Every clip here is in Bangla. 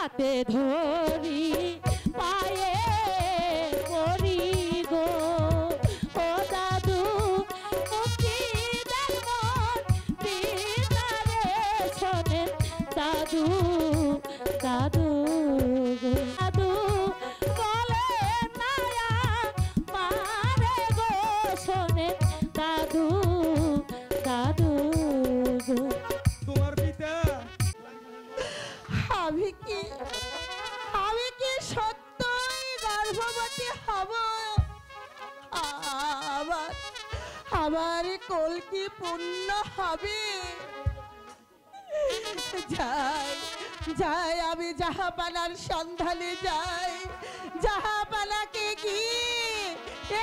হাতে ধরি পায়ে পড়ি গো ও দাদু মুক্তি দেন মন পিতারে শোনেন দাদু দাদু গো দাদু বলে নায়া মারে গো শোনেন দাদু দাদু গো তোমার পিতা আমি কি সত্যই গর্ভবতী হব? আমার কোল কি পূর্ণ হবে? যাই যাই আমি জাহাপানার সন্ধানে যাই, জাহাপানাকে গিয়ে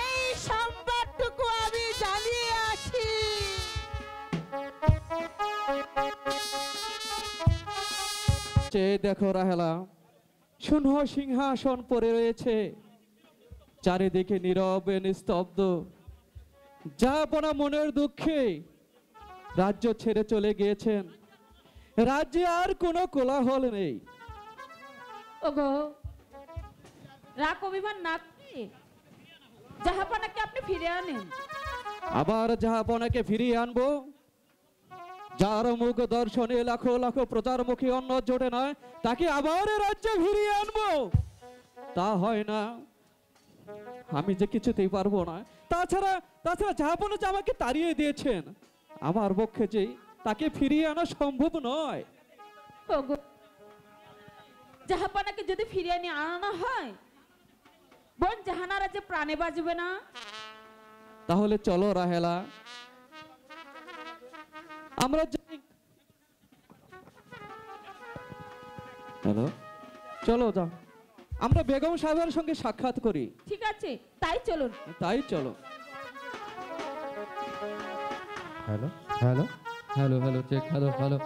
এই সংবাদটুকু আমি জানিয়ে আসি। দেখো রাহেলা, শুনহ সিংহাসন পড়ে রয়েছে, চারিদিকে নীরবে নিস্তব্ধ। জাহাপনা মনের দুঃখে রাজ্য ছেড়ে চলে গিয়েছেন, রাজ্যে আর কোনো কোলাহল নেই। ওগো রাগ অভিমান না করে জাহাপনাকে আপনি ফিরে আনেন। আবার জাহাপনাকে ফিরিয়ে আনবো? যার মুখ দর্শনে লাখো লাখো প্রচার মুখী অন্ন জোটে নয়, তাকে আবার রাজ্যে ফিরিয়ে আনবো? তা হয় না, আমি যে কিছুতেই পারবো না। তাছাড়া তাছাড়া জাহাপনা যে আমাকে তাড়িয়ে দিয়েছেন, আমার পক্ষে যে তাকে ফিরিয়ে আনা সম্ভব নয়। ওগো জাহাপনাকে যদি ফিরিয়ে নিয়ে আনা হয়, বোন জাহানারা যে প্রাণে বাঁচবে না। তাহলে চলো রাহেলা, আমরা হ্যালো চলো যাও, আমরা বেগম সাহেবের সঙ্গে সাক্ষাৎ করি। ঠিক আছে, তাই চলুন। তাই চলো। Hello hello hello hello check, hello hello.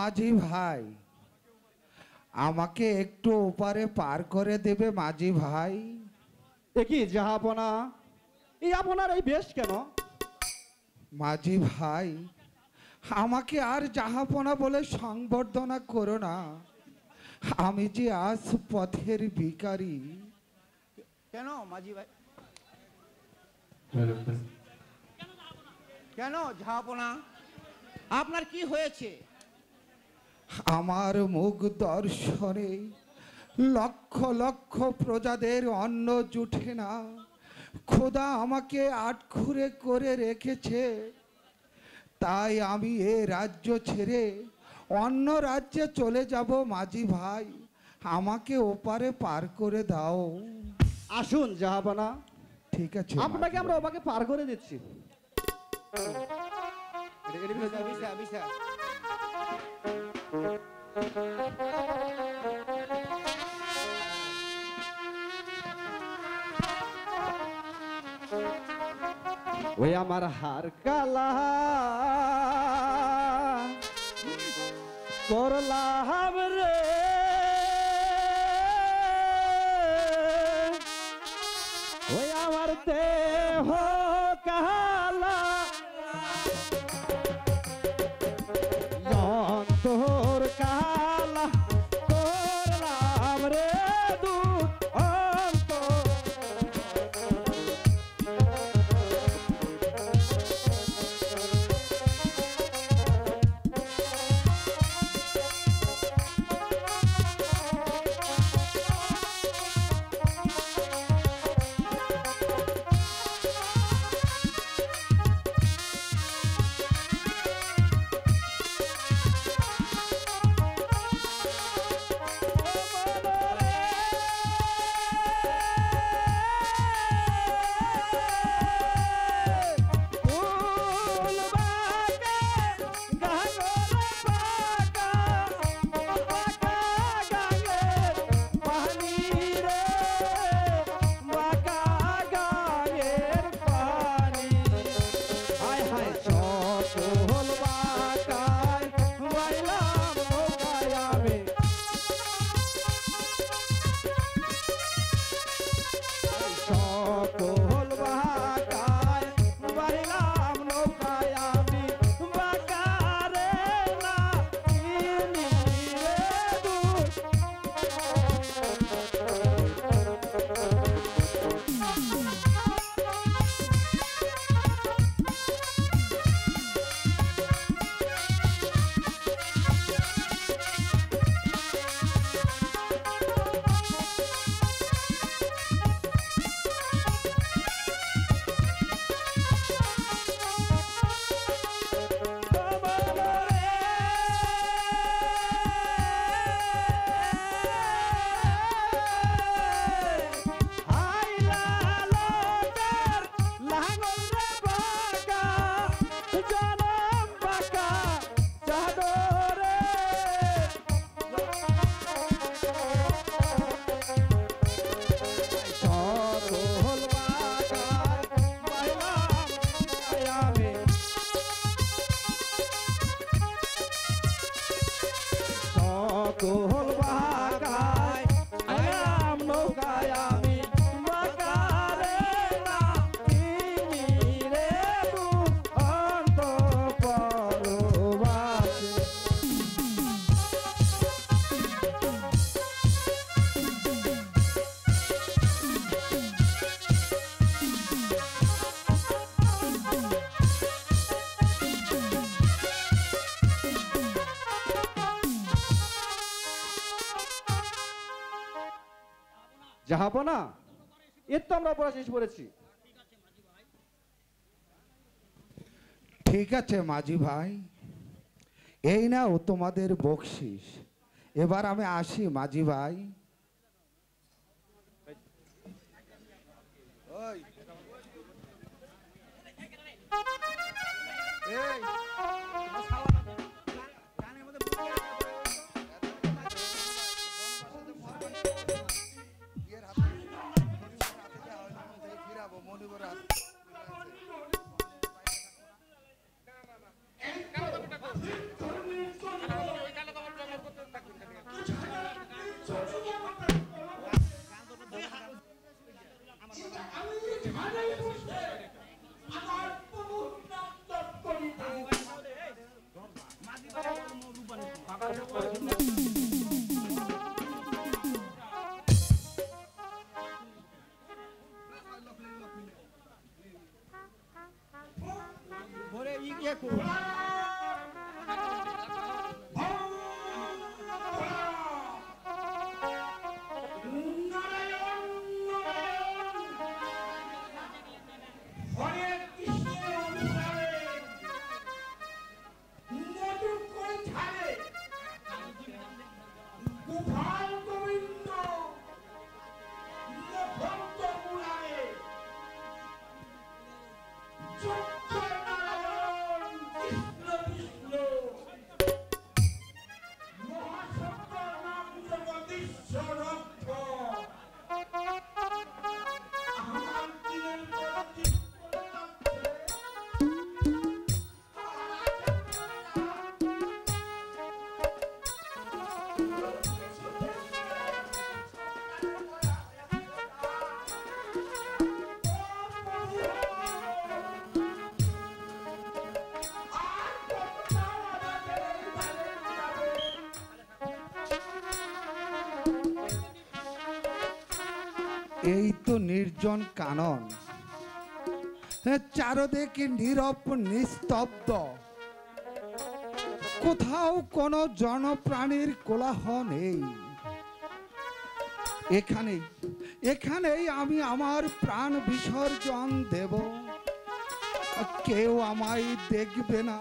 মাঝি ভাই, আমাকে একটু ওপারে পার করে দেবে মাঝি ভাই? এ কি জাহাপনা, এই আপনার এই বেশ কেন? মাঝি ভাই, আমাকে আর জাহাপনা বলে সংবর্ধনা করো না। আমি যে আজ পথের ভিখারি। কেন মাঝি ভাই, হ্যালো কেন ঝাপনা, আপনার কি হয়েছে? আমার মুখ দর্শনে লক্ষ লক্ষ প্রজাদের অন্ন জুটে না। খোদা আমাকে আটখুরে করে রেখেছে, তাই আমি এ রাজ্য ছেড়ে অন্য রাজ্যে চলে যাব মাঝি ভাই। আমাকে ওপারে পার করে দাও। আসুন জাহাপনা, ঠিক আছে, আপনাকে আমরা ওপাকে পার করে দিচ্ছি। বিশা, বিশা, বিশা। ওই আমার হার কালা করলাম রে, ওই আমার দেহ কালা অন্তর কালা করলাম রে দুধ অন্তর। কোহল বাগায় আইলাম নৌকায় আমি, বাগারে না তিনি রে বুক অন্তঃপরবাসে। জাহাপনা, এর তো আমরা পড়া শেষ করেছি। ঠিক আছে মাঝি ভাই, এই নাও তোমাদের বকশিস। এবার আমি আসি মাঝি ভাই। ইয়ে করুন। এই তো নির্জন কানন, চারদিকে নীরব নিস্তব্ধ, কোথাও কোনো জনপ্রাণীর কোলাহল নেই। এখানেই আমি আমার প্রাণ বিসর্জন দেব। কেউ আমায় দেখবে না,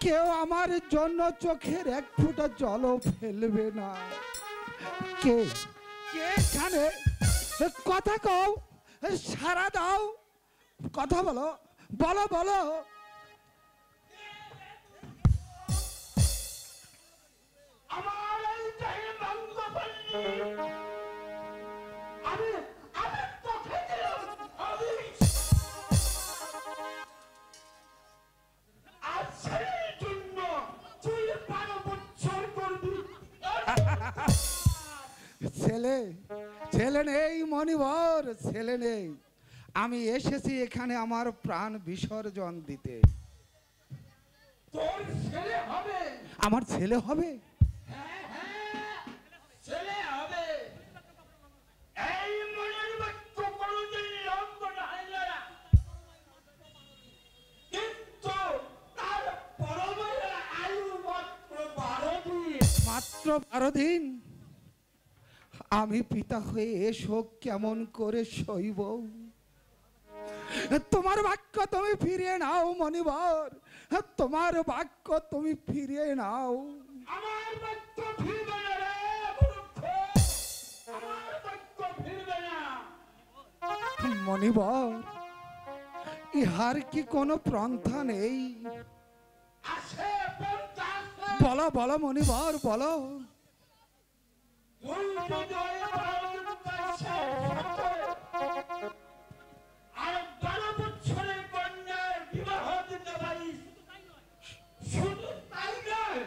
কেউ আমার জন্য চোখের এক ফোঁটা জলও ফেলবে না। কে এখানে কথা কও, সারা দাও, কথা বলো, বলো বলো। ছেলে নেই মনিবর, ছেলে নেই। আমি এসেছি এখানে আমার প্রাণ বিসর্জন দিতে। তোর ছেলে হবে? আমার ছেলে হবে? ছেলে হবে। এই মনের বাক্য কোনদিন লঙ্ঘন হয় না, কিন্তু তার পরমের আয়ু মাত্র 12 দিন। মাত্র 12 দিন? আমি পিতা হয়ে এসো কেমন করে সইব? তোমার বাক্য তুমি ফিরিয়ে নাও মনিবর, তোমার বাক্য তুমি ফিরিয়ে নাও। আমার বাক্য ফিরবে না রে মূর্খ, আমার বাক্য ফিরবে না। মনিবর, ইহার কি কোনো পন্থা নেই? আছে পন্থা আছে। বলো বলো মনিবর, বলো। তুই যদি ওই পরমতার সাথে আর 12 বছরের কন্যার বিবাহ দিতে পারিস, শুধু তাই নয়,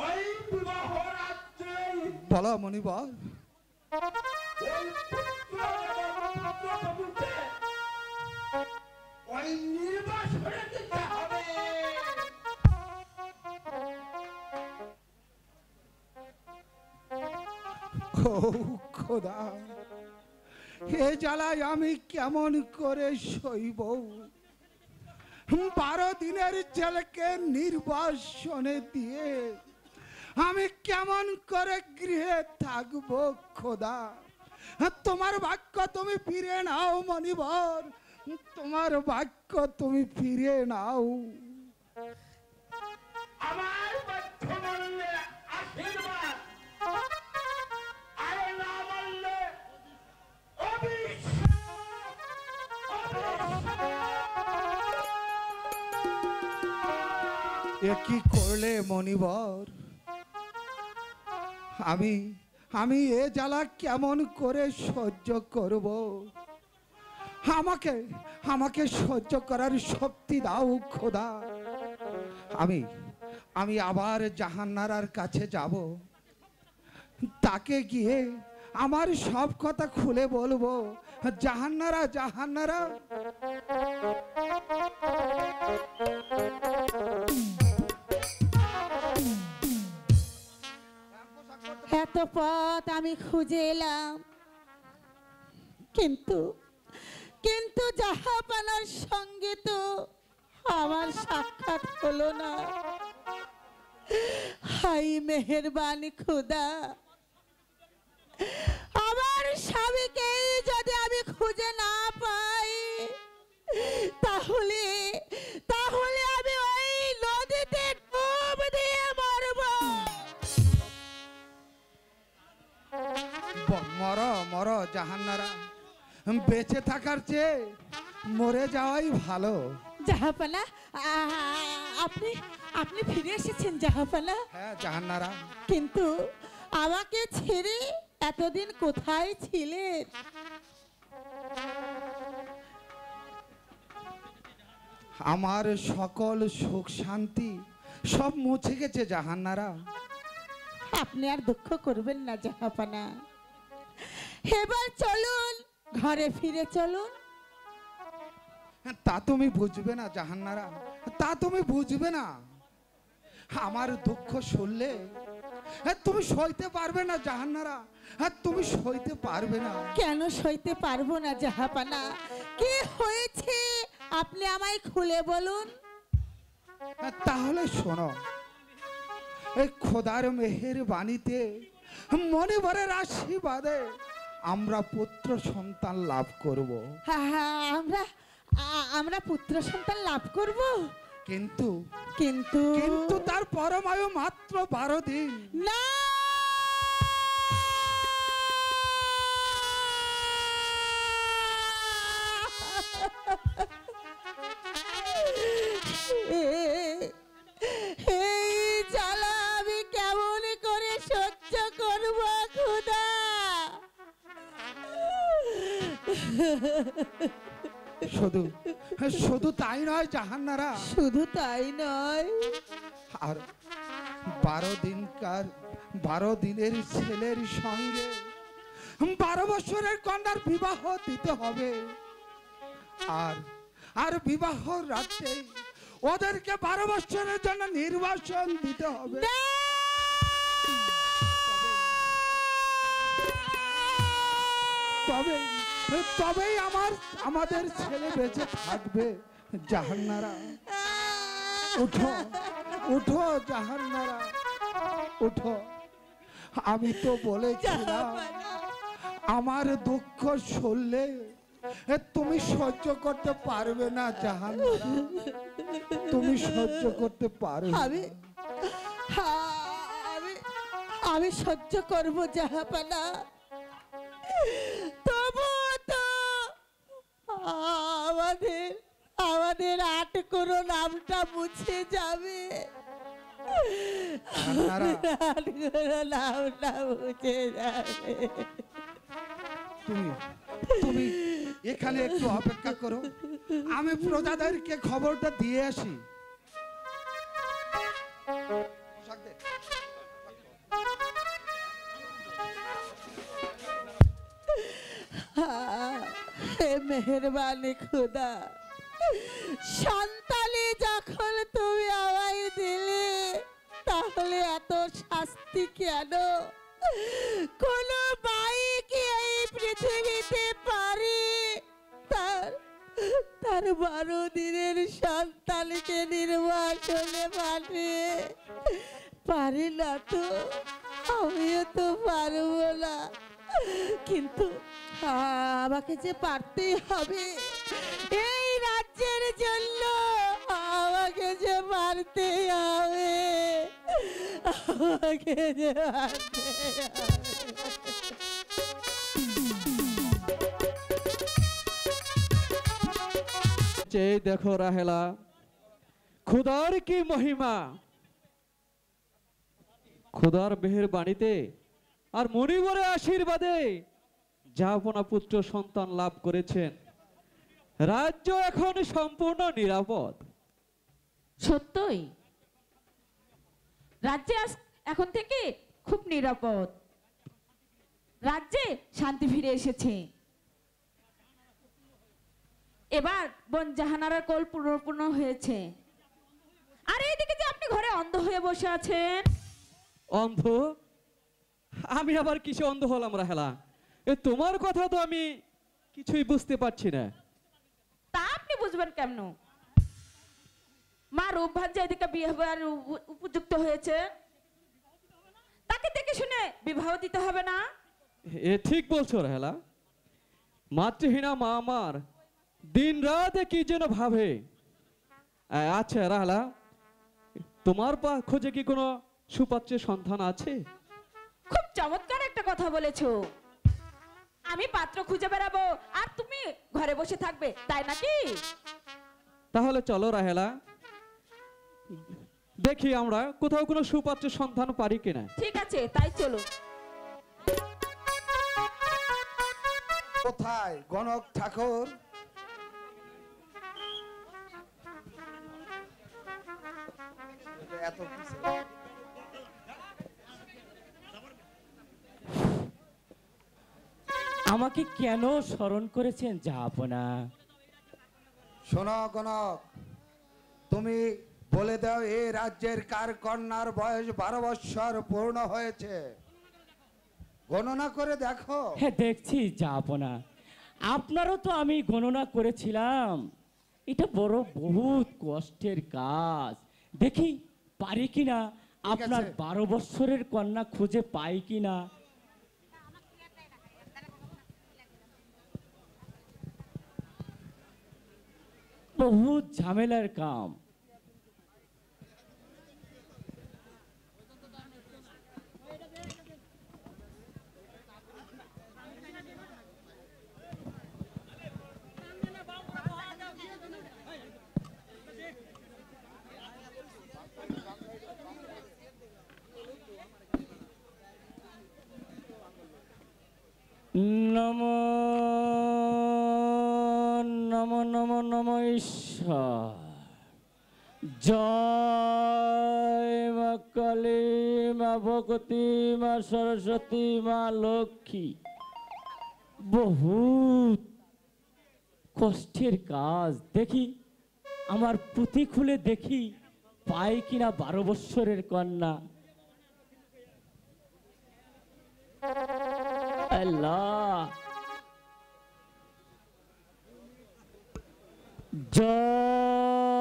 ওই বিবাহ রাত্রে বলো মনিবর। ওই পুত্রবধূকে ওই নির্বাসনে দিতে হবে। ও খোদা, হে জ্বালায় আমি কেমন করে সইব? 12 দিনের ছেলেকে নির্বাসনে দিয়ে আমি কেমন করে গৃহে থাকবো খোদা? তোমার বাক্য তুমি ফিরিয়ে নাও মনিবর, তোমার বাক্য তুমি ফিরিয়ে নাও। আমার বাক্য মানলে আশীর্বাদ, আর না মানলে অভিশাপ। এ কি করলে মনিবর? আমি এ জ্বালা কেমন করে সহ্য করব? আমাকে সহ্য করার শক্তি দাও খোদা। আমি আবার জাহান্নারার কাছে যাব, তাকে গিয়ে আমার সব কথা খুলে বলবো। জাহান্নারা, জাহান্নারা। এত পথ আমি খুঁজে এলাম, কিন্তু জাহাপানার সঙ্গে তো আমার সাক্ষাৎ হলো না। হাই মেহেরবানি খোদা, আমার স্বামীকে যদি আমি খুঁজে না পাই তাহলে তাহলে আমি ওই নদীতে ডুব দিয়ে মরব। মর মর জাহান্নারা, বেঁচে থাকার চেয়ে মরে যাওয়াই ভালো। জাহাপানা, আপনি আপনি ফিরে এসেছেন জাহাপানা? হ্যাঁ জাহান্নারা। কিন্তু আমাকে ছেড়ে এতদিন কোথায় ছিলেন? আমার সকল সুখ শান্তি সব মুছে গেছে জাহান্নারা। আপনি আর দুঃখ করবেন না জাহাপানা, এবার চলুন ঘরে ফিরে চলুন। তা তুমি বুঝবে না জাহান্নারা, তা তুমি বুঝবে না। আমার দুঃখ শুনলে তুমি সইতে পারবে না জাহান্নারা, তুমি সইতে পারবে না। কেন সইতে পারবো না জাহাপানা? কি হয়েছে আপনি আমায় খুলে বলুন। তাহলে শোনো, এই খোদার মেহের বাণীতে মনে ভরের আশীর্বাদে আমরা পুত্র সন্তান লাভ করব। আমরা পুত্র সন্তান লাভ করব, কিন্তু কিন্তু কিন্তু তার পরমায়ু মাত্র 12 দিন। না, এই জ্বালা আমি কেমন করে সহ্য করব খোদা? শুধু শুধু তাই নয় জাহান্নারা, শুধু তাই নয়, আর 12 দিনের ছেলের সঙ্গে 12 বছরের কন্যার বিবাহ দিতে হবে। আর বিবাহ রাতে ওদেরকে 12 বছরের জন্য নির্বাসন দিতে হবে। তবেই আমাদের ছেলে বেঁচে থাকবে জাহান্নারা। উঠো উঠো জাহান্নারা, উঠো। আমি তো বলেছিলাম আমার দুঃখ শুনলে তুমি সহ্য করতে পারবে না জাহান্নারা, তুমি সহ্য করতে পারবে না। আমি সহ্য করব জাহাপানা, তবু তো আমাদের 8 করো নামটা মুছে যাবে। নামটা মুছে যাবে। তুমি এখানে একটু অপেক্ষা করো, আমি প্রজাদেরকে খবরটা দিয়ে আসি। হে মেহেরবানি খোদা, সন্তানে যখন তুমি আমায় দিলে তাহলে এত শাস্তি কেন? কোন মাই কি এই পৃথিবীতে পারে তার 12 দিনের সন্তানকে নির্বাসনে পাঠিয়ে? পারে না তো, আমিও তো পারবো না, কিন্তু আমাকে যে পারতেই হবে। এই রাজ্যের জন্য আমাকে যে পারতে হবে, আমাকে যে পারতে হবে। দেখো রাহেলা, খুদার কি মহিমা, খুদার মেহের বাণীতে আর মনিবরের আশীর্বাদে জাহাপনা পুত্র সন্তান লাভ করেছেন। রাজ্য এখন সম্পূর্ণ নিরাপদ। সত্যই রাজ্যে এখন থেকে খুব নিরাপদ, রাজ্যে শান্তি ফিরে এসেছে। এবার বোন জাহানারার কোল পূর্ণ হয়েছে। আর এইদিকে যে আপনি ঘরে অন্ধ হয়ে বসে আছেন। অন্ধ? আমি আবার কিসে অন্ধ হলাম রাহেলা? তোমার কথা তো আমি কিছুই বুঝতে পারছি না। তা আপনি বুঝবেন কেমন? মা রূপভান যে এদিকে বিয়ে হবার উপযুক্ত হয়েছে, তাকে দেখে শুনে বিবাহ দিতে হবে না? এ ঠিক বলছো রাহেলা। মাতৃহীনা মা আমার দিন রাতে কি যেন ভাবে। আচ্ছা রাহেলা, তোমার খোঁজে কি কোনো সুপাত্রের সন্ধান আছে? খুব চমৎকার একটা কথা বলেছো। আমি পাত্র খুঁজে বেড়াবো আর তুমি ঘরে বসে থাকবে, তাই নাকি? তাহলে চলো রাহেলা, দেখি আমরা কোথাও কোনো সুপাত্রের সন্ধান পারি কিনা। ঠিক আছে, তাই চলো। কোথায় গণক ঠাকুর? এত কিছু আমাকে কেন স্মরণ করেছেন জাহাপনা? শোনো গণক, তুমি বলে দাও এই রাজ্যের কার কন্যার বয়স 12 বৎসর পূর্ণ হয়েছে? গণনা করে দেখো। হ্যাঁ দেখছি জাহাপনা, আপনারও তো আমি গণনা করেছিলাম। এটা বড় বহুত কষ্টের কাজ। দেখি পারি কিনা, আপনার 12 বৎসরের কন্যা খুঁজে পাই কিনা। বহুত ঝামেলার কাম। নমো নমো নমো নমো ঈশ্বর। জয় মা কালী, মা ভগবতী, মা সরস্বতী, মা লক্ষ্মী। বহুত কষ্টের কাজ। দেখি আমার পুঁথি খুলে দেখি পাই কিনা 12 বৎসরের কন্যা। আল্লাহ,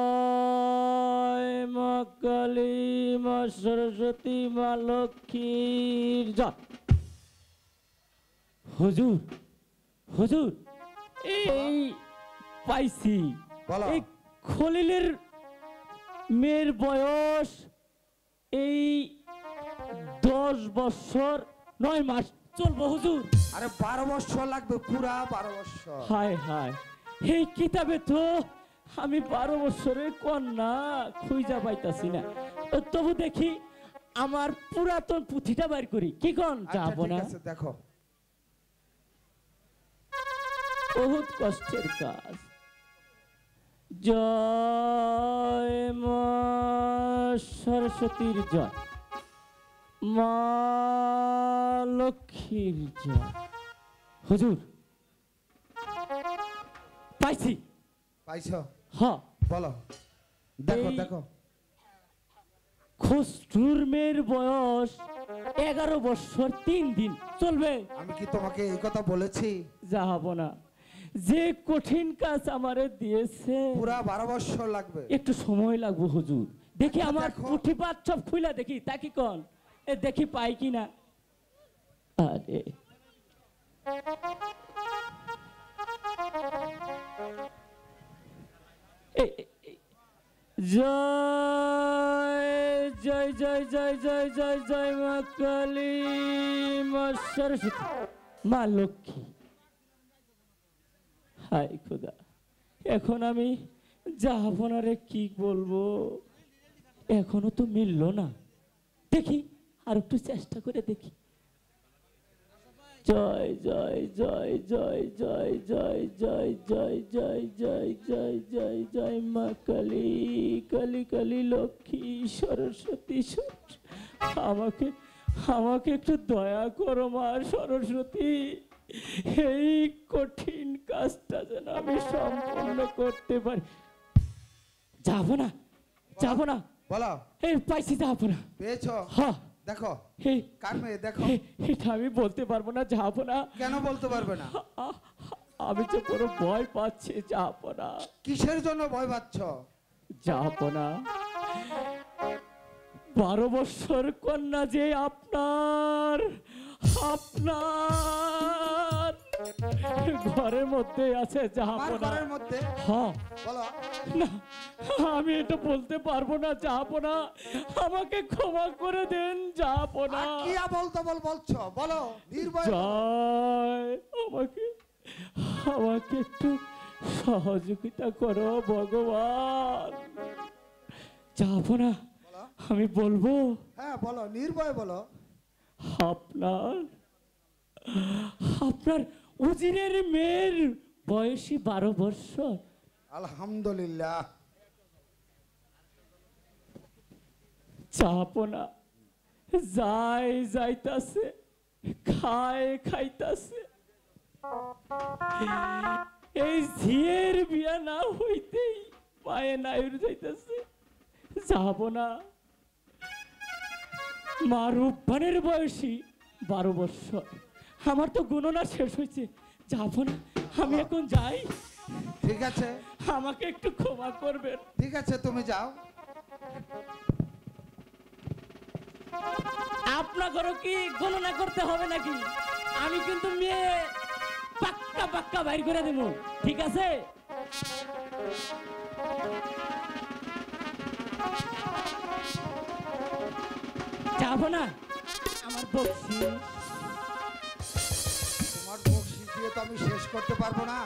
জয় মা কালী, মা সরস্বতী, মা লক্ষ্মীর জয়। হুজুর হুজুর, এই পাইছি। বলো। এই খলিলের মেয়ের বয়স এই 10 বৎসর 9 মাস চলবো হুজুর। আরে 12 বৎসর লাগবে, পুরা 12 বৎসর। হায় হায়, এই কিতাবে তো আমি 12 বৎসরের কন্যা খুঁজা পাইতাছি না। তবু দেখি আমার পুরাতন পুঁথিটা বাইর করি, কি কোন আচ্ছা, যাবো ঠিক না? আছে, দেখো। বহুত কষ্টের কাজ। জয় মা সরস্বতীর জয়, মা লক্ষ্মীর জয়। হুজুর পাইছি। পাইছো? হ্যাঁ বলো, দেখো এই- দেখো। খসরুর মেয়ের বয়স 11 বৎসর 3 দিন চলবে। আমি কি তোমাকে এই কথা বলেছি? যাবো না, যে কঠিন কাজ আমারে দিয়েছে। পুরা 12 বৎসর লাগবে। একটু সময় লাগবে হুজুর। দেখি আচ্ছা, আমার দেখো। পুঁথিপাত সব খুইলা দেখি, তা কি কন? এ দেখি পাই কিনা। আরে জয় জয় জয় জয় জয় জয় জয় মা কালী, মা সরস্বতী, মা লক্ষ্মী। হায় খোদা, এখন আমি জাহাপনারে কি বলবো? এখনো তো মিললো না। দেখি আর একটু চেষ্টা করে দেখি। জয় জয় জয় জয় জয় জয় জয় জয় জয় জয় জয় জয় জয় মা কালী, কালী কালী লক্ষ্মী সরস্বতী। আমাকে আমাকে একটু দয়া করো মা সরস্বতী। এই কঠিন কাজটা যেন আমি সম্পূর্ণ করতে পারি। যাবো না, যাবো না। বলো। এই পাইছি, যাবো না। পেয়েছো? হ্যাঁ দেখো। এই কার মেয়ে? দেখো। এটা আমি বলতে পারবো না, যাবো না। কেন বলতে পারবে না? আমি তো পুরো ভয় পাচ্ছি, যাবো না। কিসের জন্য ভয় পাচ্ছ? জাহাপনা 12 বছর কন্যা যে আপনার আপনার ঘরের মধ্যে আছে আমার জাহাপনা। ঘরের মধ্যে হ্যাঁ, বলো। না আমি এটা বলতে পারবো না জাহাপনা, আমাকে ক্ষমা করে দেন জাহাপনা। আর কি বলতো বলছো, বলো নির্ভয় বলো। জয়, আমাকে আমাকে একটু সহযোগিতা করো ভগবান। জাহাপনা বলো। আমি বলবো হ্যাঁ বলো, নির্ভয় বলো। আপনার আপনার উজিরের মেয়ের বয়সী 12 বছর। আলহামদুলিল্লাহ। জাহাপনা যাই যাইতাছে, খায় খাইতাছে, এই ঝিয়ের বিয়া না হইতেই পায়ে নাইর যাইতাছে। জাহাপনা মা রূপবানের বয়সী 12 বছর। আমার তো গণনা শেষ হয়েছে জাহাপনা, আমি এখন যাই, ঠিক আছে, আমাকে একটু ক্ষমা করবেন। ঠিক আছে, তুমি যাও। আপনাদেরও কি গণনা করতে হবে নাকি? আমি কিন্তু মেয়ে পাক্কা পাক্কা বাইর করে দেব, ঠিক আছে? যাবো না আমার বকশিস। তোমার বকশিস দিয়ে তো আমি শেষ করতে পারবো না।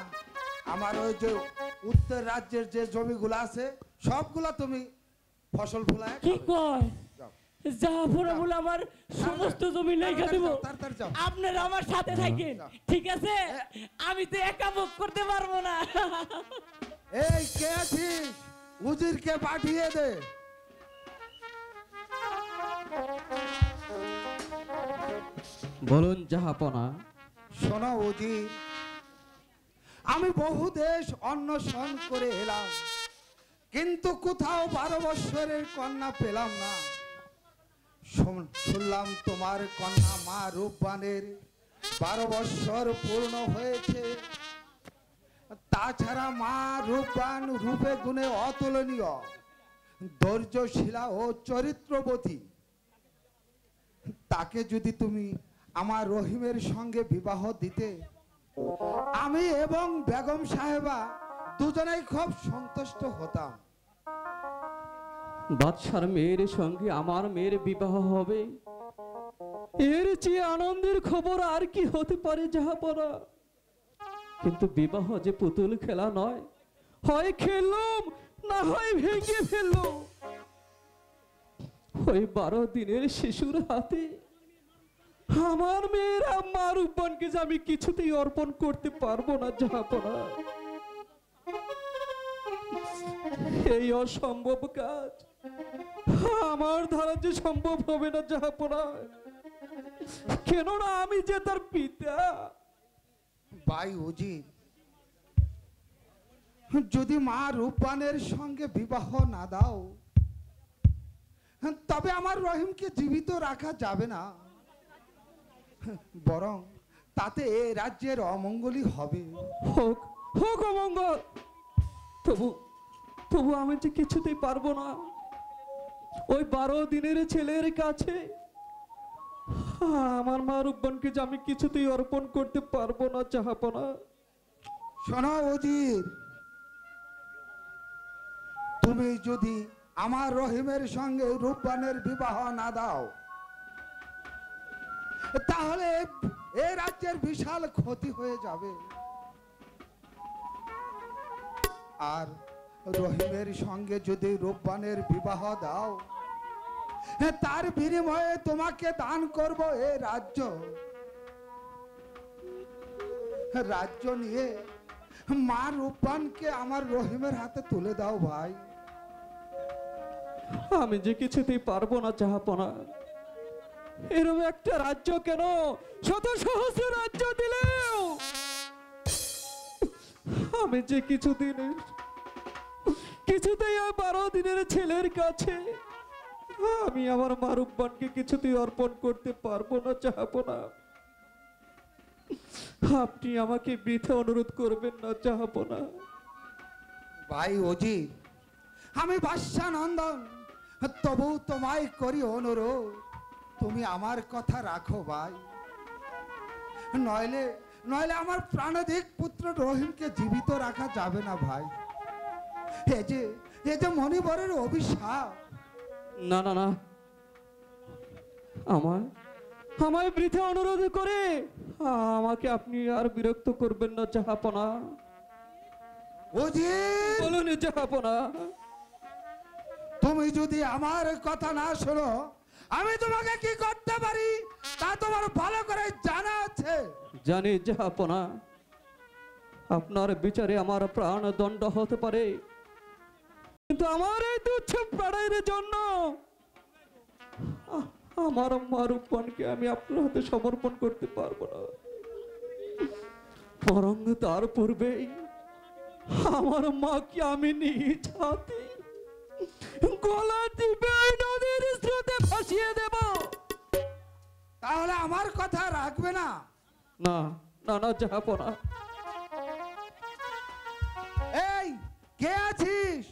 আমার ওই যে উত্তর রাজ্যের যে জমিগুলো আছে সবগুলা তুমি ফসল ফলায় কি খাবে। কয়? যাও। যাবো না বলে আমার সমস্ত জমি লেখা দেব। তাড়াতাড়ি যাও। আপনারা আমার সাথে থাকেন, ঠিক আছে? আমি তো একা ভোগ করতে পারবো না। এই কে আছিস? উজিরকে পাঠিয়ে দে। বলুন জাহাপনা। শোনো উজির, আমি বহু দেশ অন্বেষণ করে এলাম, কিন্তু কোথাও 12 বৎসরের কন্যা পেলাম না। শুনলাম তোমার কন্যা মা রূপবানের 12 বৎসর পূর্ণ হয়েছে। তাছাড়া মা রূপবান রূপে গুণে অতুলনীয়, ধৈর্যশীলা ও চরিত্রবতী। তাকে যদি তুমি আমার রহিমের সঙ্গে বিবাহ দিতে, আমি এবং বেগম সাহেবা দুজনেই খুব সন্তুষ্ট হতাম। বাদশার মেয়ের সঙ্গে আমার মেয়ের বিবাহ হবে, এর চেয়ে আনন্দের খবর আর কি হতে পারে জাহাপনা? কিন্তু বিবাহ যে পুতুল খেলা নয়, হয় খেললাম না হয় ভেঙে ফেললো। ওই 12 দিনের শিশুর হাতে আমার মেয়ের মা রূপবানকে যে আমি কিছুতেই অর্পণ করতে পারবো না জাহাপনা। এই অসম্ভব কাজ আমার দ্বারা যে সম্ভব হবে না জাহাপনা, কেননা আমি যে তার পিতা। ভাই উজির, যদি মা রূপবানের সঙ্গে বিবাহ না দাও, তবে আমার রহিমকে জীবিত রাখা যাবে না, বরং তাতে এ রাজ্যের অমঙ্গলই হবে। হোক হোক অমঙ্গল, তবু তবু আমি যে কিছুতেই পারবো না ওই 12 দিনের ছেলের কাছে আমার মা রূপবানকে যে আমি কিছুতেই অর্পণ করতে পারবো না জাহাপনা। শোনো উজির, তুমি যদি আমার রহিমের সঙ্গে রূপবানের বিবাহ না দাও, তাহলে এ রাজ্যের বিশাল ক্ষতি হয়ে যাবে। আর রহিমের সঙ্গে যদি রূপবানের বিবাহ দাও, তার বিনিময়ে তোমাকে দান করব এ রাজ্য। রাজ্য নিয়ে মা রূপবানকে আমার রহিমের হাতে তুলে দাও ভাই। আমি যে কিছুতেই পারবো না জাহাপনা। এরকম একটা রাজ্য কেন, শত সহস্র রাজ্য দিলেও আমি যে কিছুতেই ওই 12 দিনের ছেলের কাছে আমি আমার মা রূপবানকে কিছুতেই অর্পণ করতে পারবো না জাহাপনা। আপনি আমাকে বৃথা অনুরোধ করবেন না জাহাপনা। ভাই অজিত, আমি বাদশা নন্দন, তবু তোমায় করি অনুরোধ, তুমি আমার কথা রাখো ভাই। নইলে নইলে আমার প্রাণাধিক পুত্র রহিমকে জীবিত রাখা যাবে না ভাই। এ যে মণিবরের অভিশাপ। না না না, আমায় বৃথা অনুরোধ করে আমাকে আপনি আর বিরক্ত করবেন না জাহাপনা। উজির, বলুন জাহাপনা। তুমি যদি আমার কথা না শোনো, আমি তোমাকে কি করতে পারি তা তোমার ভালো করে জানা আছে। জানি জাহাপনা, আপনার বিচারে আমার প্রাণ দণ্ড হতে পারে, কিন্তু আমার এই তুচ্ছ প্রাণের জন্য আমার মা রূপবানকে আমি আপনার হাতে সমর্পণ করতে পারবো না। বরং তার পূর্বেই আমার মাকে আমি নিজ হাতে গলা টিপে নদীর স্রোতে ভাসিয়ে দেব। তাহলে আমার কথা রাখবে না? না না না জাহাপনা। এই, কে আছিস?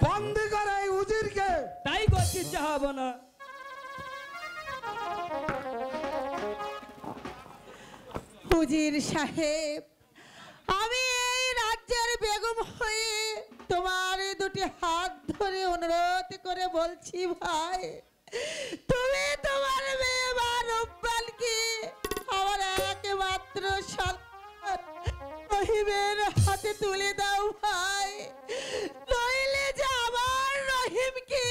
বন্দি করে এই উজিরকে। তাই করছি জাহাপনা। উজির সাহেব, আমি এই রাজ্যের বেগম হয়ে তোমার দুটি হাত ধরে অনুরোধ করে বলছি ভাই, তুমি তোমার মেয়ে মা রূপবানকে আমার একমাত্র সন্তান রহিমের হাতে তুলে দাও ভাই, নইলে যে আমার রহিমকে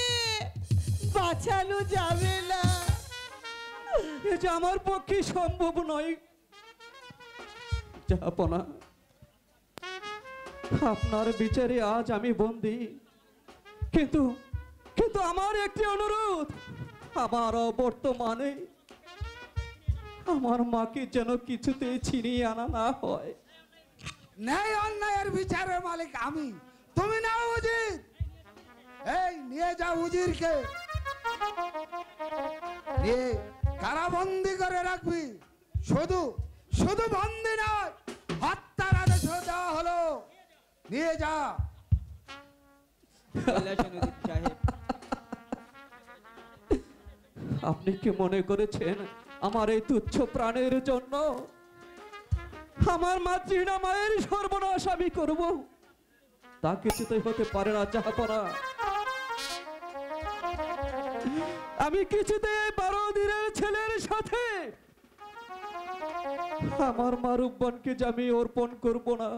বাঁচানো যাবে না। এ যে আমার পক্ষে সম্ভব নয় জাহাপনা। আপনার বিচারে আজ আমি বন্দী, কিন্তু কিন্তু আমার একটি অনুরোধ, আমার বর্তমানে আমার মাকে যেন কিছুতেই ছিনিয়ে আনা না হয়। ন্যায় অন্যায়ের বিচারের মালিক আমি, তুমি না উজির। এই, নিয়ে যাও উজিরকে, নিয়ে কারাবন্দি করে রাখবি। শুধু শুধু বন্দি নয়, হত্যার আদেশ দেওয়া হলো। নিয়ে যা। আপনি কি মনে করেছেন আমার এই তুচ্ছ প্রাণের জন্য আমার মাতৃহীনা মায়ের সর্বনাশ আমি করব? তা কিছুতেই হতে পারে না জাহাপনা। আমি কিছুতেই 12 দিনের ছেলের সাথে আমার মা রূপবানকে আমি অর্পণ করব না।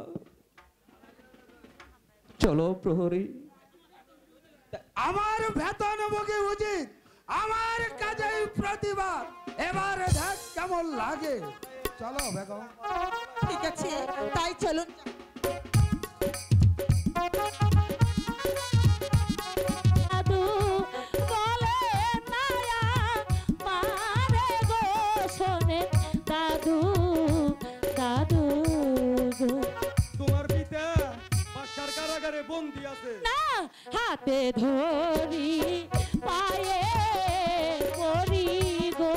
চলো প্রহরী। আমার বেতন ভোগে উচিত, আমার কাজেই প্রতিবাদ। এবারে দেখ কেমন লাগে। চলো বেগম। ঠিক আছে, তাই চলুন। দাদু বলে নায়া মারে গো শোনে দাদু দাদু গো। তোমার পিতা বাদশার কারাগারে বন্দী আছে। না, হাতে ধরি পায়ে পড়ি গো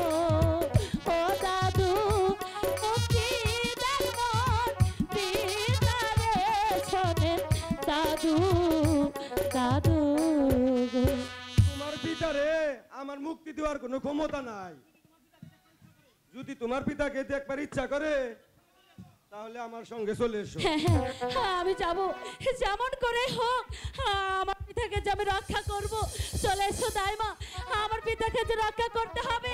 ও দাদু, মুক্তি দেন মন পিতারে শোনে দাদু দাদু গো। তোমার পিতারে আমার মুক্তি দেওয়ার কোনো ক্ষমতা নাই। যদি তোমার পিতাকে দেখবার ইচ্ছা করে তাহলে আমার সঙ্গে চলে এসো। হ্যাঁ, আমি যাব, যেমন করে হোক আমার পিতাকে যে আমি রক্ষা করব। চলে এসো দাইমা, আমার পিতাকে যে রক্ষা করতে হবে।